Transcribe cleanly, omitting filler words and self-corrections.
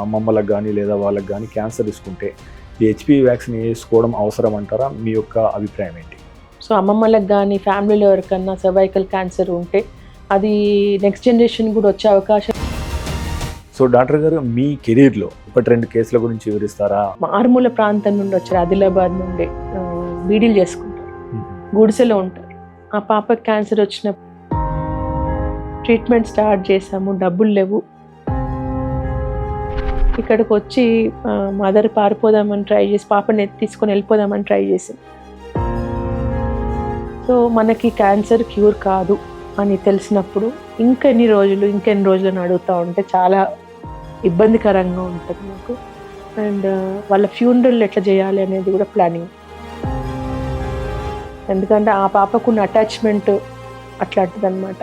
అమ్మమ్మలకు కానీ లేదా వాళ్ళకి కానీ క్యాన్సర్ తీసుకుంటే ఈ హెచ్పివి వ్యాక్సిన్ వేసుకోవడం అవసరం అంటారా? మీ యొక్క అభిప్రాయం ఏంటి? సో అమ్మమ్మలకు కానీ ఫ్యామిలీలో ఎవరికన్నా సర్వైకల్ క్యాన్సర్ ఉంటే అది నెక్స్ట్ జనరేషన్ కూడా వచ్చే అవకాశం. సో డాక్టర్ గారు, మీ కెరీర్లో 1-2 కేసుల గురించి వివరిస్తారా? మారుమూల ప్రాంతం నుండి వచ్చారు, ఆదిలాబాద్ నుండి బీడీలు చేసుకుంటారు, గుడిసెలో ఉంటారు. ఆ పాపకి క్యాన్సర్ వచ్చినప్పుడు ట్రీట్మెంట్ స్టార్ట్ చేసాము, డబ్బులు లేవు. ఇక్కడికి వచ్చి మదర్ పారిపోదామని ట్రై చేసి పాపని తీసుకొని వెళ్ళిపోదామని ట్రై చేసింది. సో మనకి క్యాన్సర్ క్యూర్ కాదు అని తెలిసినప్పుడు ఇంకెన్ని రోజులు అని అడుగుతూ ఉంటే చాలా ఇబ్బందికరంగా ఉంటుంది నాకు. అండ్ వాళ్ళ ఫ్యూనరల్ ఎట్లా చేయాలి అనేది కూడా ప్లానింగ్. ఎందుకంటే ఆ పాపకున్న అటాచ్మెంట్ అట్లాంటిది అనమాట.